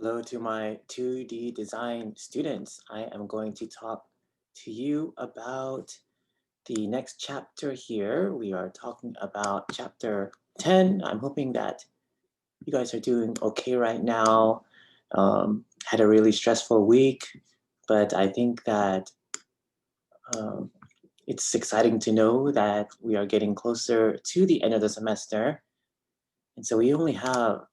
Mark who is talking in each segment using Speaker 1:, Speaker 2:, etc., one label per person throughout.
Speaker 1: Hello to my 2D design students. I am going to talk to you about the next chapter here. We are talking about chapter 10. I'm hoping that you guys are doing okay right now. Had a really stressful week, but I think that um, it's exciting to know that we are getting closer to the end of the semester. And so we only have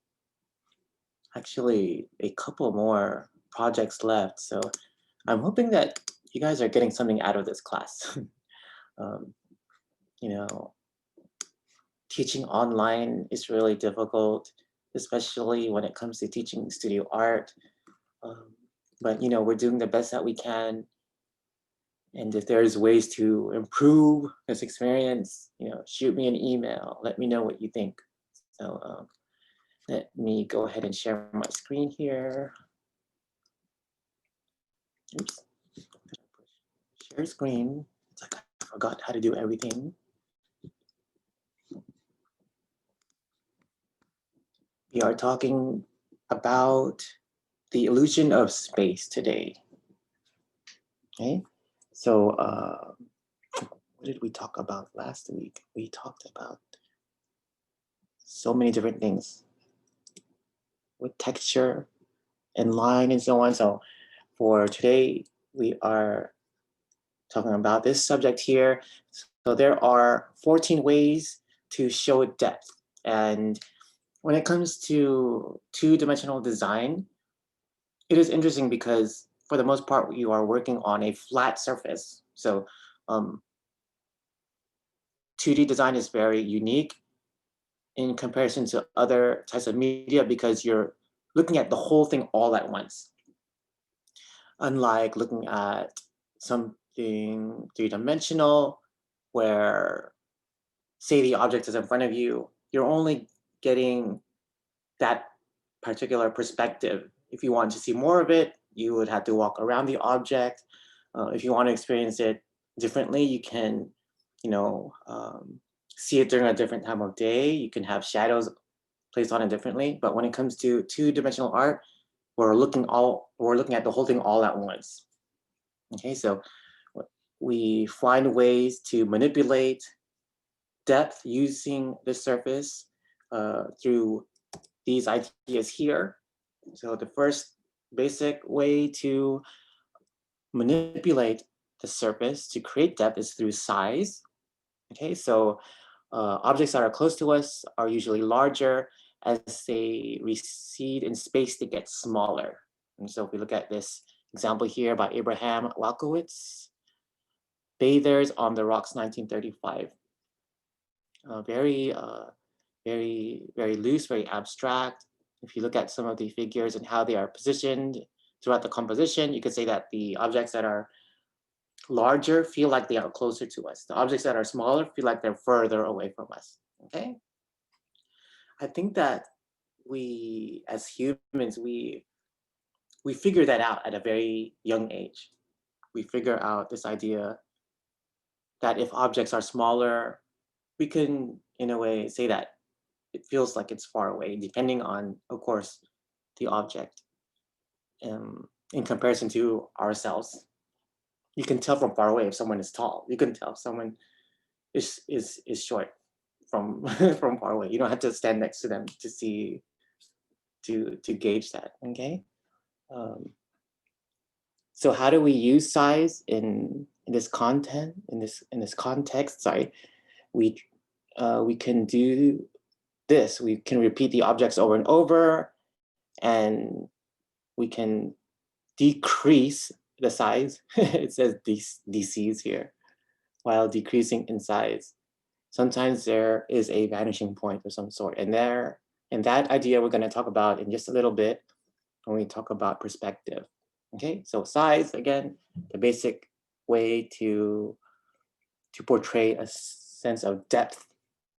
Speaker 1: actually a couple more projects left. So I'm hoping that you guys are getting something out of this class. um, you know, teaching online is really difficult, especially when it comes to teaching studio art. But we're doing the best that we can. And if there's ways to improve this experience, shoot me an email. Let me know what you think. So let me go ahead and share my screen here. Oops. Share screen. It's like I forgot how to do everything. We are talking about the illusion of space today. Okay, so what did we talk about last week? We talked about so many different things with texture and line and so on. So for today, we are talking about this subject here. So there are 14 ways to show depth. And when it comes to two-dimensional design, it is interesting because for the most part, you are working on a flat surface. So 2D design is very unique in comparison to other types of media because you're looking at the whole thing all at once. Unlike looking at something three-dimensional where, say, the object is in front of you, you're only getting that particular perspective. If you want to see more of it, you would have to walk around the object. If you want to experience it differently, you can, see it during a different time of day. You can have shadows placed on it differently. But when it comes to two-dimensional art, we're looking at the whole thing all at once. Okay, so we find ways to manipulate depth using the surface through these ideas here. So the first basic way to manipulate the surface to create depth is through size. Okay, so objects that are close to us are usually larger. As they recede in space, they get smaller. And so if we look at this example here by Abraham Walkowitz, Bathers on the Rocks, 1935. Very loose, very abstract. If you look at some of the figures and how they are positioned throughout the composition, you could say that the objects that are larger feel like they are closer to us. The objects that are smaller feel like they're further away from us, okay? I think that we, as humans, we figure that out at a very young age. We figure out this idea that if objects are smaller, we can, in a way, say that it feels like it's far away, depending on, of course, the object. In comparison to ourselves, you can tell from far away if someone is tall. You can tell if someone is short from from far away. You don't have to stand next to them to see to gauge that. Okay. So how do we use size in this content in this context? Sorry, we can do this. We can repeat the objects over and over, and we can decrease the size. It says DCs here, while decreasing in size. Sometimes there is a vanishing point of some sort. And that idea we're going to talk about in just a little bit when we talk about perspective. Okay, so size, again, the basic way to portray a sense of depth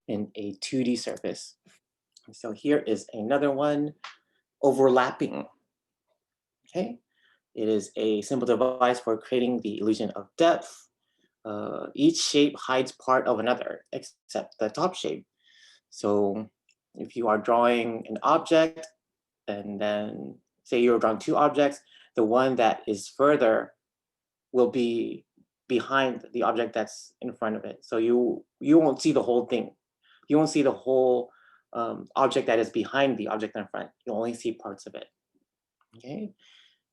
Speaker 1: in a 2D surface. So here is another one, overlapping. Okay, it is a simple device for creating the illusion of depth. Each shape hides part of another, except the top shape. So if you are drawing an object, and then say you're drawing two objects, the one that is further will be behind the object that's in front of it. So you won't see the whole thing. You won't see the whole object that is behind the object in front. You'll only see parts of it. Okay,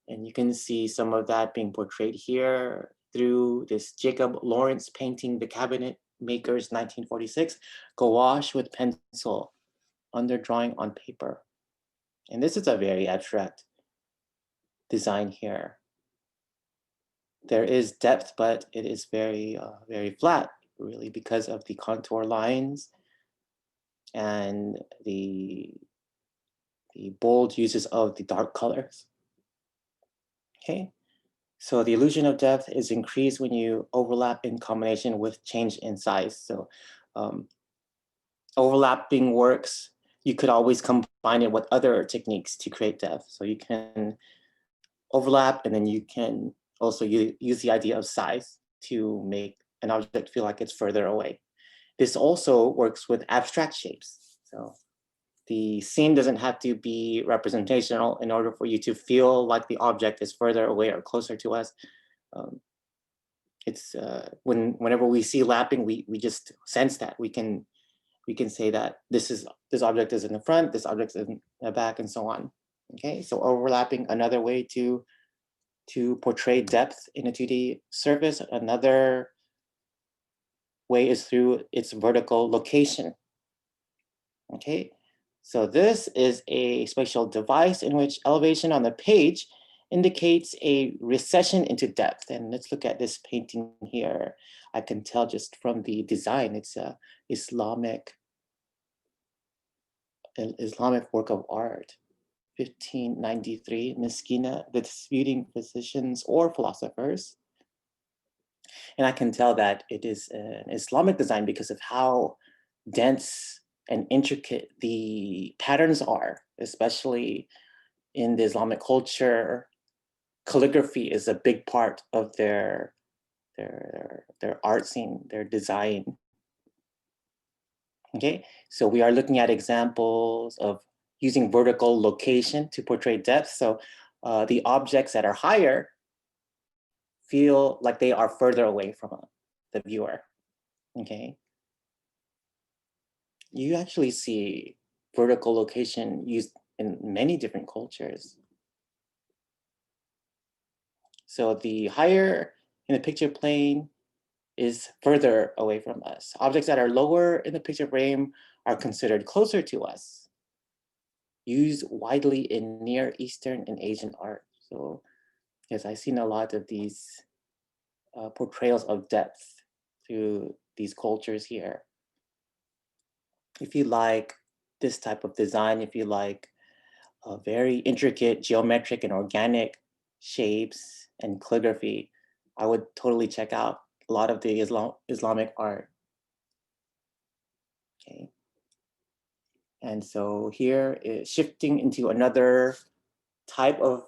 Speaker 1: and you can see some of that being portrayed here through this Jacob Lawrence painting, The Cabinet Makers, 1946, gouache with pencil, under drawing on paper. And this is a very abstract design here. There is depth, but it is very, very flat, really, because of the contour lines and the bold uses of the dark colors. Okay, so the illusion of depth is increased when you overlap in combination with change in size. So overlapping works, you could always combine it with other techniques to create depth. So you can overlap, and then you can also use the idea of size to make an object feel like it's further away. This also works with abstract shapes. So the scene doesn't have to be representational in order for you to feel like the object is further away or closer to us. It's whenever we see lapping, we just sense that. We can say that this object is in the front, this object is in the back, and so on. Okay, so overlapping, another way to portray depth in a 2D surface. Another way is through its vertical location. Okay, so this is a spatial device in which elevation on the page indicates a recession into depth. And let's look at this painting here. I can tell just from the design, it's a Islamic work of art. 1593, Miskina, the disputing physicians or philosophers. And I can tell that it is an Islamic design because of how dense and intricate the patterns are, especially in the Islamic culture. Calligraphy is a big part of their art scene, their design. Okay, so we are looking at examples of using vertical location to portray depth. So the objects that are higher feel like they are further away from the viewer. Okay, you actually see vertical location used in many different cultures. So the higher in the picture plane is further away from us. Objects that are lower in the picture frame are considered closer to us. Used widely in Near Eastern and Asian art. So yes, I've seen a lot of these portrayals of depth through these cultures here. If you like this type of design, if you like very intricate geometric and organic shapes and calligraphy, I would totally check out a lot of the Islamic art. Okay. And so here is shifting into another type of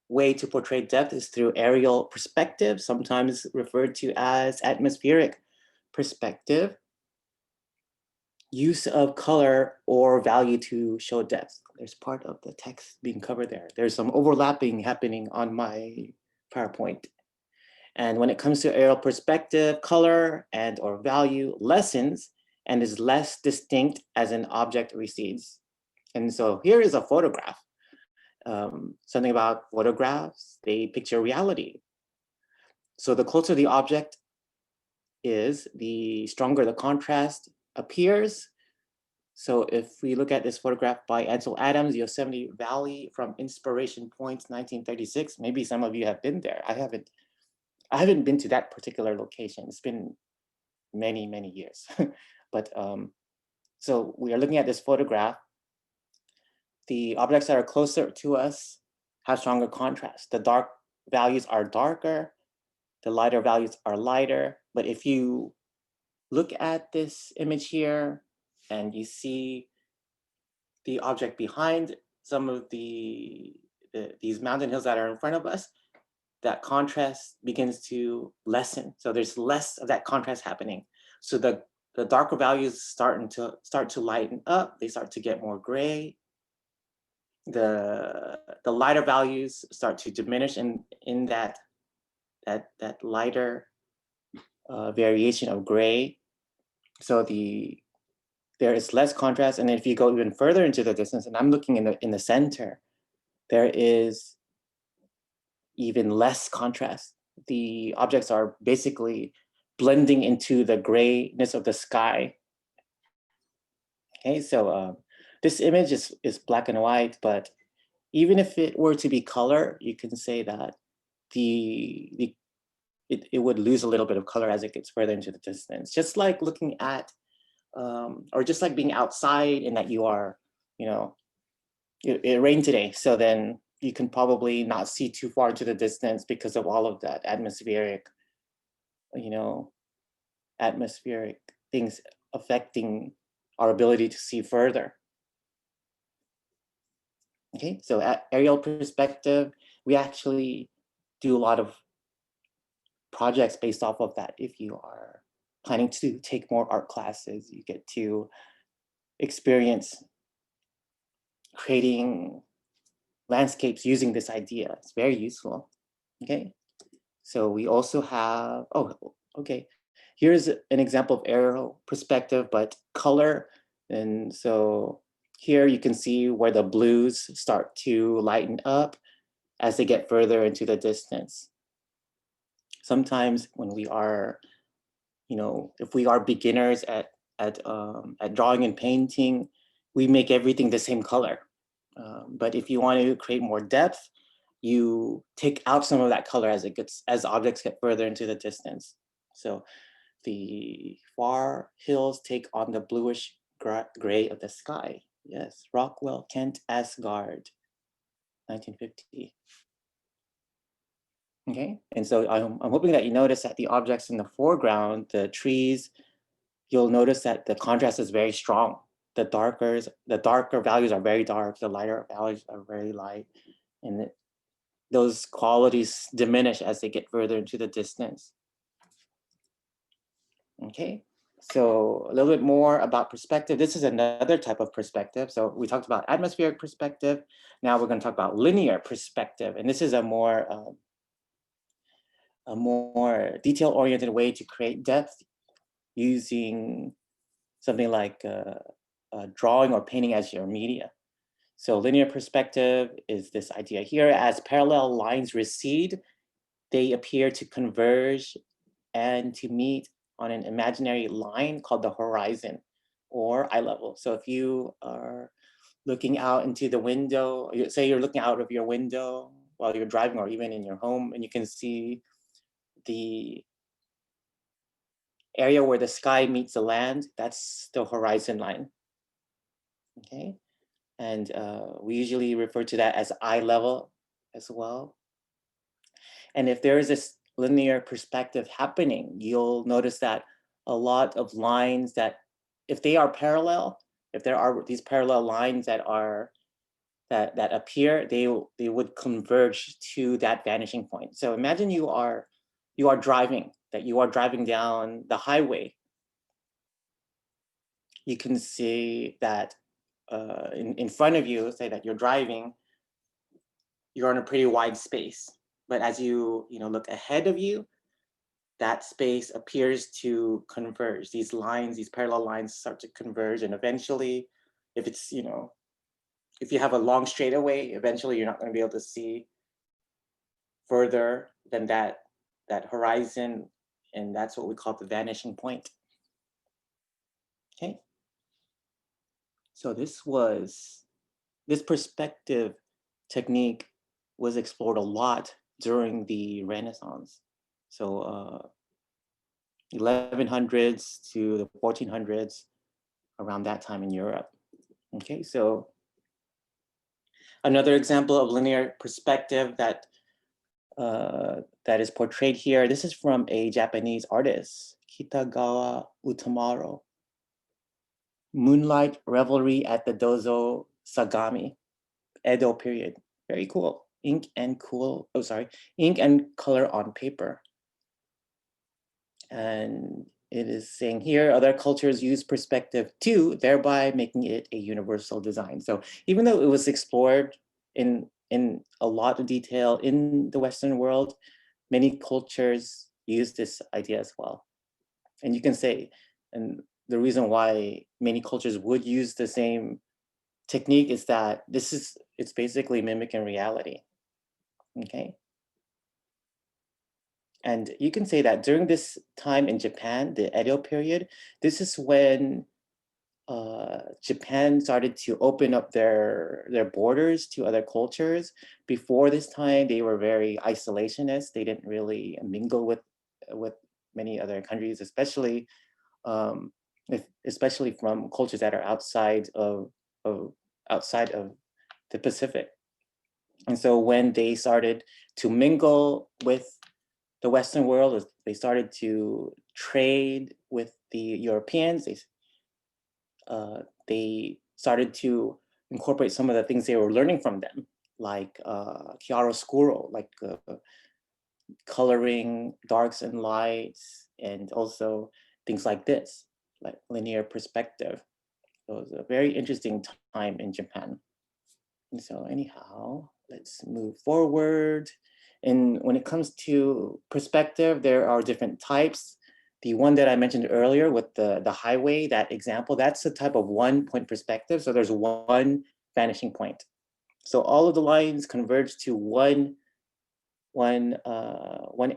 Speaker 1: way to portray depth is through aerial perspective, sometimes referred to as atmospheric perspective. Use of color or value to show depth. There's part of the text being covered there. There's some overlapping happening on my PowerPoint. And when it comes to aerial perspective, color and or value lessens and is less distinct as an object recedes. And so here is a photograph. Something about photographs, they picture reality. So the closer the object is, the stronger the contrast appears. So if we look at this photograph by Ansel Adams, Yosemite Valley from Inspiration Point, 1936, maybe some of you have been there. I haven't been to that particular location. It's been many, many years. But so we are looking at this photograph. The objects that are closer to us have stronger contrast. The dark values are darker, the lighter values are lighter. But if you look at this image here and you see the object behind some of these mountain hills that are in front of us, that contrast begins to lessen. So there's less of that contrast happening. So the darker values start to lighten up. They start to get more gray. the lighter values start to diminish in that lighter variation of gray. So there is less contrast, and if you go even further into the distance, and I'm looking in the center, there is even less contrast. The objects are basically blending into the grayness of the sky. Okay, so this image is black and white, but even if it were to be color, you can say that it would lose a little bit of color as it gets further into the distance. Just like looking at, or just like being outside and that you are, it rained today, so then you can probably not see too far into the distance because of all of that atmospheric things affecting our ability to see further. Okay, so at aerial perspective, we actually do a lot of projects based off of that. If you are planning to take more art classes, you get to experience creating landscapes using this idea. It's very useful. Okay, so we also have, okay, here's an example of aerial perspective, but color. And so here you can see where the blues start to lighten up as they get further into the distance. Sometimes when we are, if we are beginners at drawing and painting, we make everything the same color. But if you want to create more depth, you take out some of that color as objects get further into the distance. So the far hills take on the bluish gray of the sky. Yes, Rockwell, Kent, Asgard, 1950. Okay, and so I'm hoping that you notice that the objects in the foreground, the trees, you'll notice that the contrast is very strong. The darker values are very dark, the lighter values are very light, and those qualities diminish as they get further into the distance. Okay, so a little bit more about perspective. This is another type of perspective. So we talked about atmospheric perspective. Now we're going to talk about linear perspective, and this is a more detail-oriented way to create depth using something like drawing or painting as your media. So linear perspective is this idea here. As parallel lines recede, they appear to converge and to meet on an imaginary line called the horizon or eye level. So if you are looking out into the window, say you're looking out of your window while you're driving or even in your home, and you can see the area where the sky meets the land, that's the horizon line. Okay, and we usually refer to that as eye level as well. And if there is this linear perspective happening, you'll notice that a lot of lines that, if they are parallel, if there are these parallel lines that appear, they would converge to that vanishing point. So imagine you are driving down the highway. You can see that in front of you, say that you're driving, you're in a pretty wide space. But as you look ahead of you, that space appears to converge. These parallel lines start to converge, and eventually, if it's if you have a long straightaway, eventually you're not going to be able to see further than that horizon, and that's what we call the vanishing point. Okay. So this perspective technique was explored a lot during the Renaissance. So 1100s to the 1400s, around that time in Europe. Okay, so another example of linear perspective that is portrayed here. This is from a Japanese artist, Kitagawa Utamaro. Moonlight Revelry at the Dozo Sagami, Edo period. Very cool. Ink and color on paper. And it is saying here, other cultures use perspective too, thereby making it a universal design. So even though it was explored in a lot of detail in the Western world, many cultures use this idea as well. And you can say, and the reason why many cultures would use the same technique is that it's basically mimicking reality, okay? And you can say that during this time in Japan, the Edo period, this is when Japan started to open up their borders to other cultures. Before this time, they were very isolationist. They didn't really mingle with many other countries, especially especially from cultures that are outside of the Pacific. And so when they started to mingle with the Western world, they started to trade with the Europeans. They started to incorporate some of the things they were learning from them, like chiaroscuro, like coloring darks and lights, and also things like this, like linear perspective. So it was a very interesting time in Japan. And so anyhow, let's move forward. And when it comes to perspective, there are different types. The one that I mentioned earlier with the highway, that example, that's a type of 1-point perspective. So there's one vanishing point. So all of the lines converge to one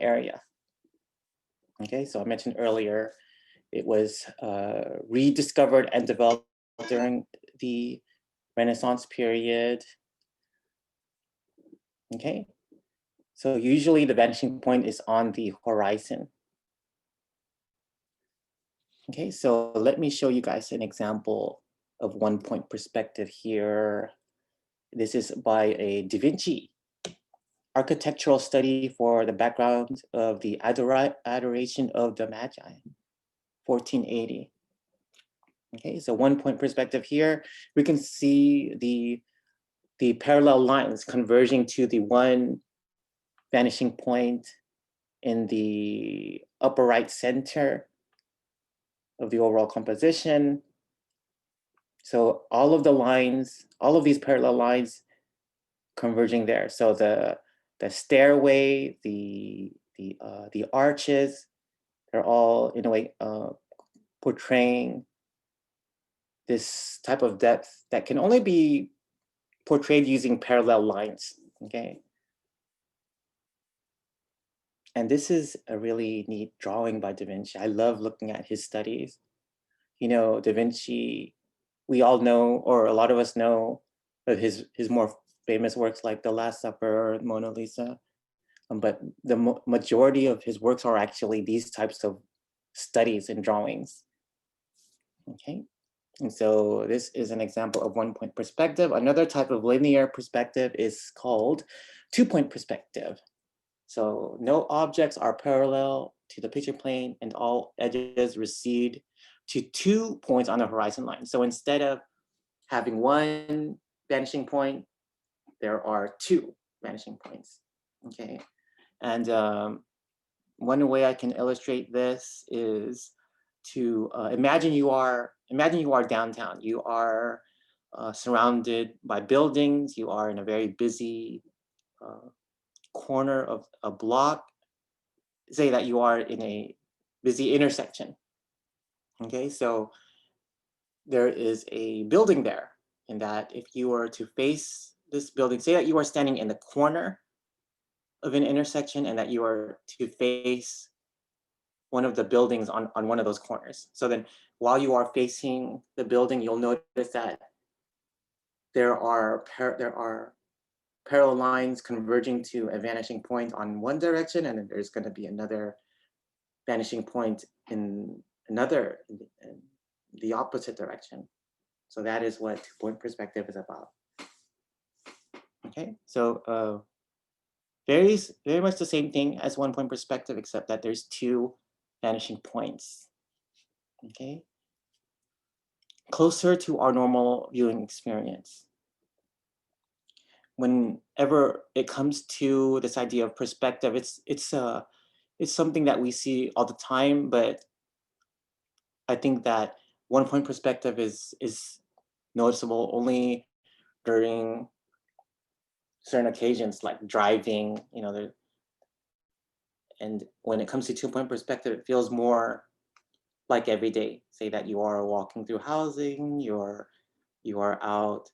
Speaker 1: area. Okay, so I mentioned earlier, it was rediscovered and developed during the Renaissance period. Okay, so usually the vanishing point is on the horizon. Okay, so let me show you guys an example of 1-point perspective here. This is by a Da Vinci architectural study for the background of the Adoration of the Magi, 1480. Okay, so 1-point perspective here. We can see the parallel lines converging to the one vanishing point in the upper right center of the overall composition. So all of the lines, all of these parallel lines converging there. So the stairway, the arches, they're all in a way portraying this type of depth that can only be portrayed using parallel lines, okay? And this is a really neat drawing by Da Vinci. I love looking at his studies. You know, Da Vinci, we all know, or a lot of us know, of his more famous works like The Last Supper, Mona Lisa. But the majority of his works are actually these types of studies and drawings. Okay, and so this is an example of 1-point perspective. Another type of linear perspective is called 2-point perspective. So no objects are parallel to the picture plane and all edges recede to 2 points on the horizon line. So instead of having one vanishing point, there are 2 vanishing points, okay? And one way I can illustrate this is to imagine you are downtown. You are surrounded by buildings. You are in a very busy corner of a block. Say that you are in a busy intersection. Okay, so there is a building there, and that if you were to face this building, say that you are standing in the corner of an intersection and that you are to face one of the buildings on one of those corners. So then while you are facing the building, you'll notice that there are parallel lines converging to a vanishing point on one direction, and then there's going to be another vanishing point in the opposite direction. So that is what 2-point perspective is about. Okay, so very much the same thing as 1-point perspective, except that there's 2 vanishing points. Okay, closer to our normal viewing experience. Whenever it comes to this idea of perspective, it's something that we see all the time, but I think that one point perspective is noticeable only during certain occasions like driving, you know, and when it comes to 2 point perspective, it feels more like every day. Say that you are walking through housing, you are out,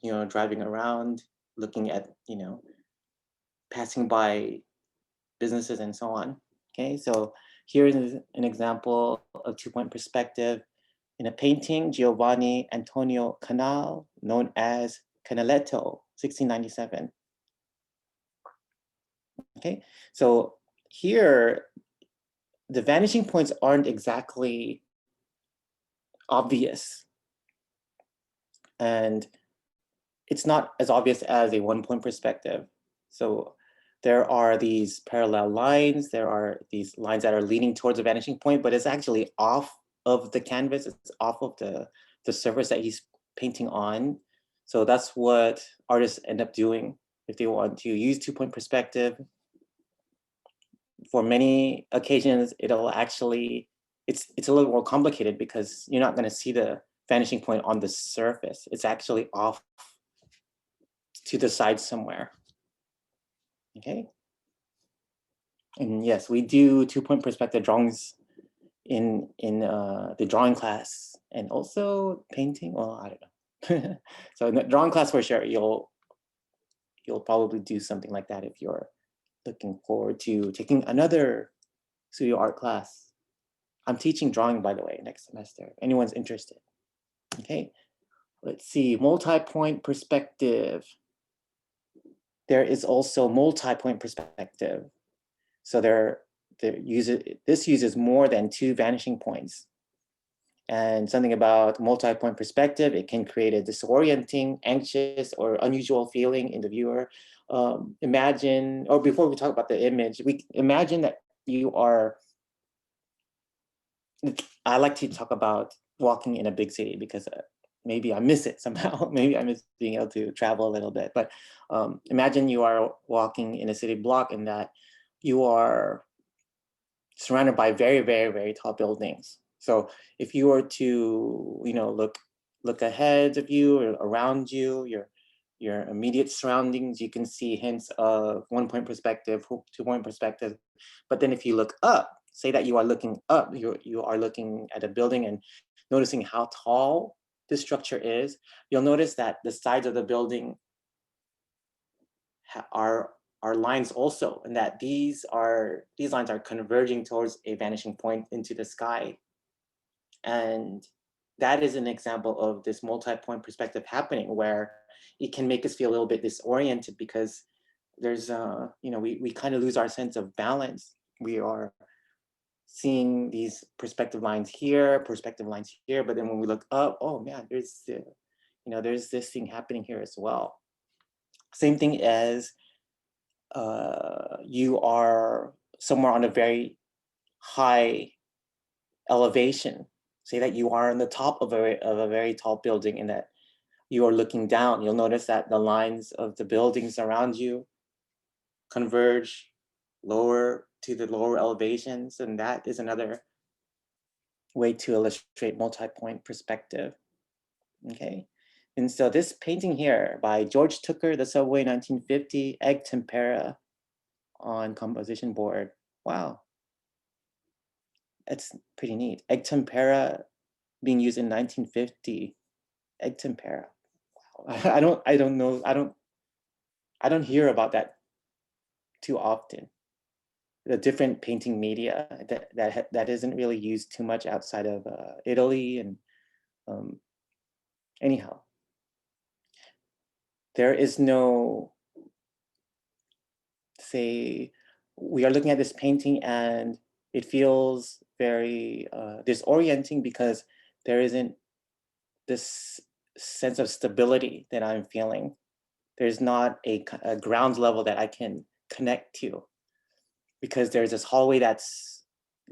Speaker 1: you know, driving around, looking at, you know, passing by businesses and so on. Okay, so here is an example of 2 point perspective. In a painting, Giovanni Antonio Canal, known as Canaletto, 1697. Okay, so here, the vanishing points aren't exactly obvious. And it's not as obvious as a 1 point perspective. So there are these parallel lines, there are these lines that are leaning towards a vanishing point, but it's actually off of the canvas, it's off of the surface that he's painting on. So that's what artists end up doing if they want to use 2 point perspective. For many occasions, it'll actually, it's a little more complicated because you're not going to see the vanishing point on the surface. It's actually off to the side somewhere. Okay. And yes, we do 2 point perspective drawings in the drawing class and also painting. Well, I don't know. So in the drawing class for sure, you'll probably do something like that if you're looking forward to taking another studio art class. I'm teaching drawing, by the way, next semester. If anyone's interested. Okay. Let's see, multi-point perspective. There is also multi-point perspective. So this uses more than 2 vanishing points. And something about multi-point perspective, it can create a disorienting, anxious, or unusual feeling in the viewer. Imagine, or before we talk about the image, we imagine that you are, I like to talk about walking in a big city because maybe I miss it somehow. Maybe I miss being able to travel a little bit. But imagine you are walking in a city block and that you are surrounded by very, very, very tall buildings. So if you were to, you know, look ahead of you or around you, your immediate surroundings, you can see hints of 1 point perspective, 2 point perspective. But then if you look up, say that you are looking up, you are looking at a building and noticing how tall this structure is, you'll notice that the sides of the building are lines also, and that these lines are converging towards a vanishing point into the sky. And that is an example of this multi-point perspective happening, where it can make us feel a little bit disoriented because there's you know, we kind of lose our sense of balance. We are seeing these perspective lines here, but then when we look up, oh man, there's you know, there's this thing happening here as well. Same thing as you are somewhere on a very high elevation. Say that you are on the top of a very tall building and that you are looking down. You'll notice that the lines of the buildings around you converge lower to the lower elevations, and that is another way to illustrate multi-point perspective. Okay. And so this painting here by George Tooker, The Subway, 1950, egg tempera on composition board. Wow, that's pretty neat. Egg tempera being used in 1950. Egg tempera. Wow. I don't know. I don't hear about that too often. The different painting media that isn't really used too much outside of Italy, and anyhow, there is no, say, we are looking at this painting and it feels very disorienting because there isn't this sense of stability that I'm feeling. There's not a ground level that I can connect to, because there's this hallway that's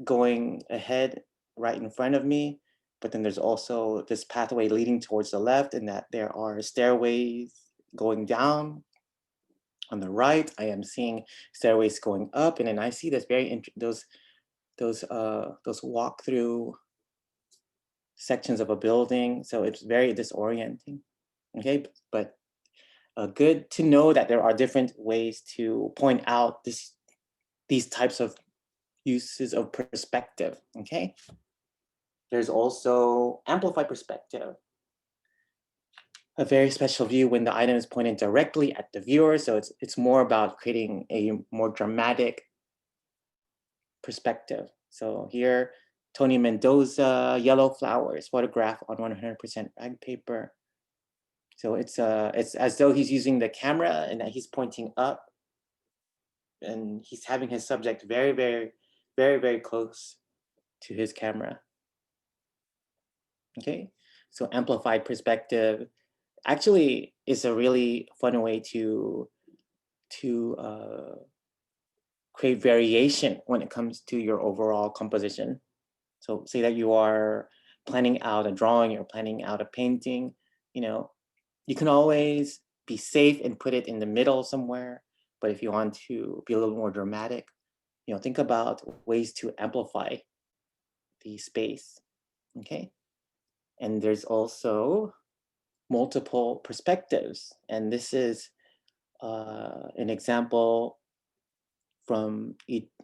Speaker 1: going ahead right in front of me, but then there's also this pathway leading towards the left, and that there are stairways going down. On the right, I am seeing stairways going up, and then I see this those walk-through sections of a building. So it's very disorienting. Okay, but good to know that there are different ways to point out these types of uses of perspective. Okay, there's also amplified perspective, a very special view when the item is pointed directly at the viewer. So it's more about creating a more dramatic perspective. So here, Tony Mendoza, Yellow Flowers, photograph on 100% rag paper. So it's as though he's using the camera and that he's pointing up, and he's having his subject very, very, very, very close to his camera. Okay, so amplified perspective actually is a really fun way to create variation when it comes to your overall composition. So say that you are planning out a drawing or planning out a painting, you can always be safe and put it in the middle somewhere. But if you want to be a little more dramatic, think about ways to amplify the space. Okay. And there's also multiple perspectives. And this is an example from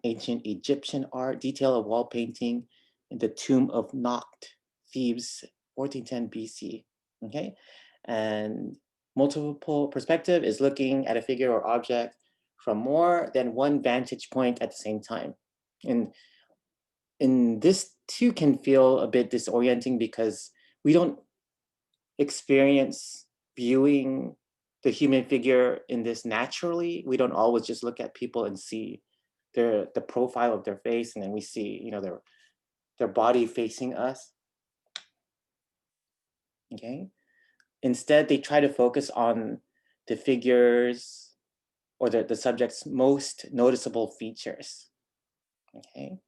Speaker 1: ancient Egyptian art, detail of wall painting in the tomb of Nakht, Thebes, 1410 BC. Okay, and multiple perspective is looking at a figure or object from more than one vantage point at the same time. And this too can feel a bit disorienting because we don't experience viewing the human figure in this naturally. We don't always just look at people and see the profile of their face, and then we see their body facing us. Okay. Instead, they try to focus on the figures or the subject's most noticeable features. Okay.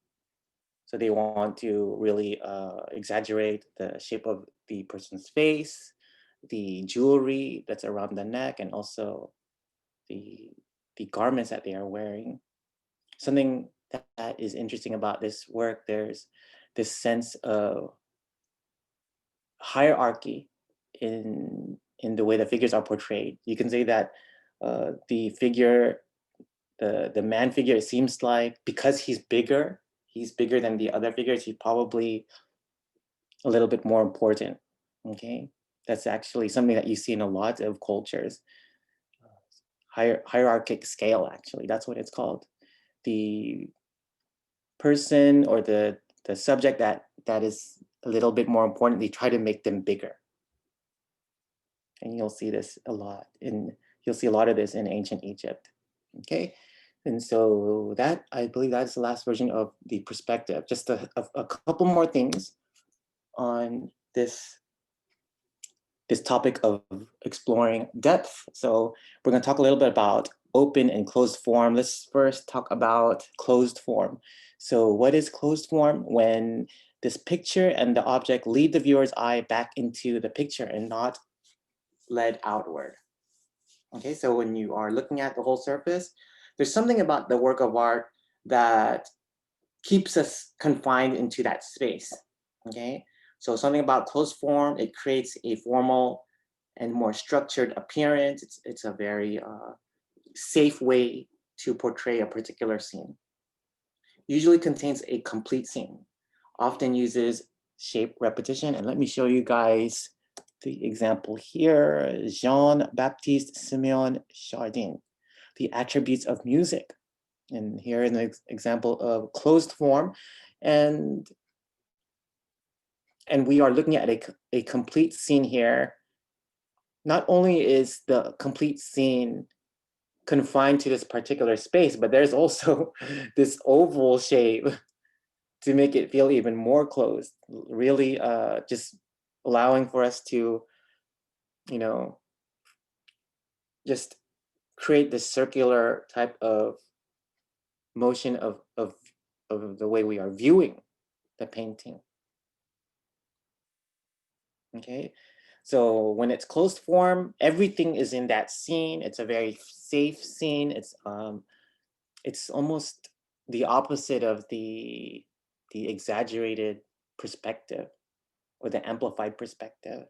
Speaker 1: So they want to really exaggerate the shape of the person's face, the jewelry that's around the neck, and also the garments that they are wearing. Something that is interesting about this work, there's this sense of hierarchy in the way the figures are portrayed. You can say that the figure, the man figure, it seems like because he's bigger than the other figures, he's probably a little bit more important. Okay, that's actually something that you see in a lot of cultures. Hierarchic scale, actually, that's what it's called. The person or the subject that is a little bit more important, they try to make them bigger. And you'll see this a lot you'll see a lot of this in ancient Egypt. Okay, and so that, I believe that's the last version of the perspective. Just a couple more things on this topic of exploring depth. So we're going to talk a little bit about open and closed form. Let's first talk about closed form. So what is closed form? When this picture and the object lead the viewer's eye back into the picture and not led outward. Okay, so when you are looking at the whole surface, there's something about the work of art that keeps us confined into that space. Okay, so something about closed form, it creates a formal and more structured appearance. It's a very safe way to portray a particular scene. Usually contains a complete scene, often uses shape repetition. And let me show you guys the example here. Jean-Baptiste Simeon Chardin, The Attributes of Music. And here in the example of closed form. And we are looking at a complete scene here. Not only is the complete scene confined to this particular space, but there's also this oval shape to make it feel even more closed, really just allowing for us to, just create this circular type of motion of the way we are viewing the painting. Okay, so when it's closed form, everything is in that scene. It's a very safe scene. It's almost the opposite of the exaggerated perspective or the amplified perspective.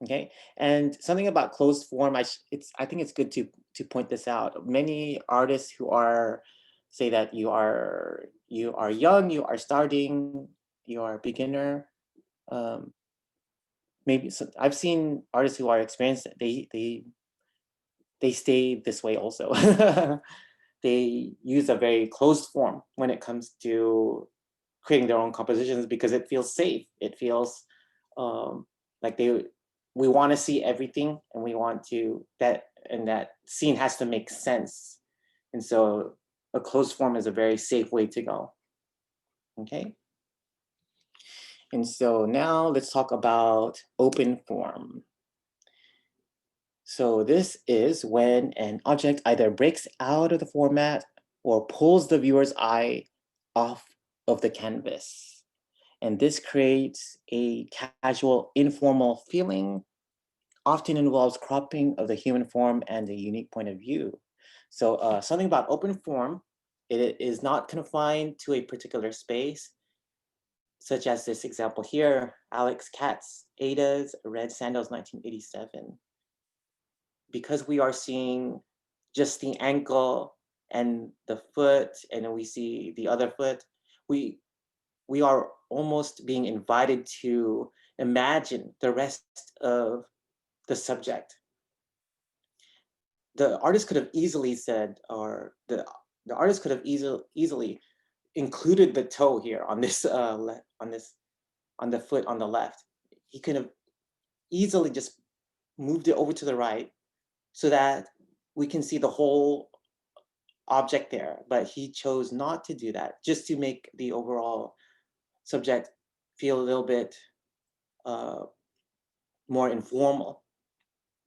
Speaker 1: Okay, and something about closed form, I think it's good to point this out. Many artists who are say that you are young, you are starting, you are a beginner. Um, maybe so, I've seen artists who are experienced. They stay this way also. They use a very closed form when it comes to creating their own compositions because it feels safe. It feels like we want to see everything, and we want to that scene has to make sense. And so a closed form is a very safe way to go. Okay. And so now let's talk about open form. So this is when an object either breaks out of the format or pulls the viewer's eye off of the canvas. And this creates a casual, informal feeling, often involves cropping of the human form and a unique point of view. So something about open form, it is not confined to a particular space, such as this example here, Alex Katz, Ada's Red Sandals 1987. Because we are seeing just the ankle and the foot, and then we see the other foot, we are almost being invited to imagine the rest of the subject. The artist could have easily said, or the artist could have easily included the toe here on this on the foot on the left. He could have easily just moved it over to the right so that we can see the whole object there, but he chose not to do that, just to make the overall subject feel a little bit uh, more informal.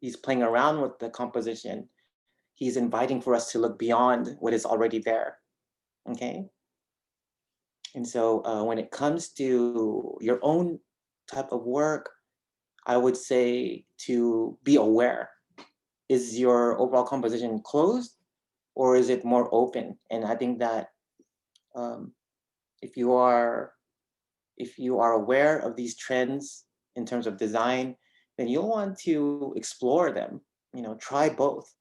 Speaker 1: He's playing around with the composition. He's inviting for us to look beyond what is already there. Okay. And so when it comes to your own type of work, I would say to be aware. Is your overall composition closed, or is it more open? And I think that um, if you are aware of these trends in terms of design, then you'll want to explore them. Try both.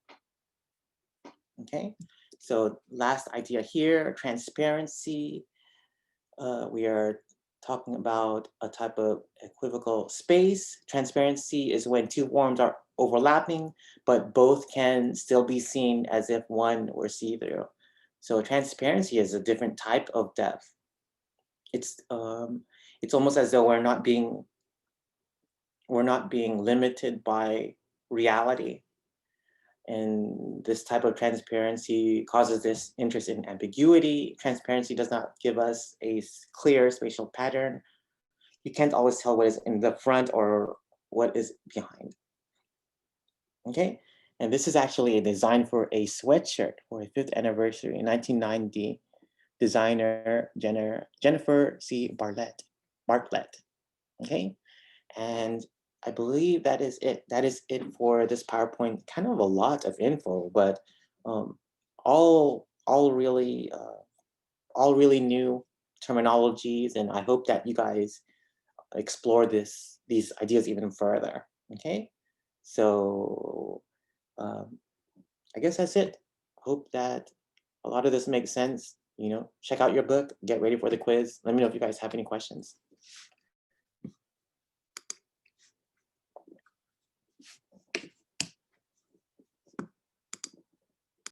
Speaker 1: Okay. So last idea here, transparency. We are talking about a type of equivocal space. Transparency is when two forms are overlapping, but both can still be seen as if one were see-through. So transparency is a different type of depth. It's almost as though we're not being limited by reality. And this type of transparency causes this interest in ambiguity. Transparency does not give us a clear spatial pattern. You can't always tell what is in the front or what is behind. Okay, and this is actually a design for a sweatshirt for a 5th anniversary in 1990. Designer Jennifer C. Bartlett. Okay, and I believe that is it. That is it for this PowerPoint. Kind of a lot of info, but all really new terminologies, and I hope that you guys explore these ideas even further. Okay, so I guess that's it. Hope that a lot of this makes sense. Check out your book, get ready for the quiz. Let me know if you guys have any questions.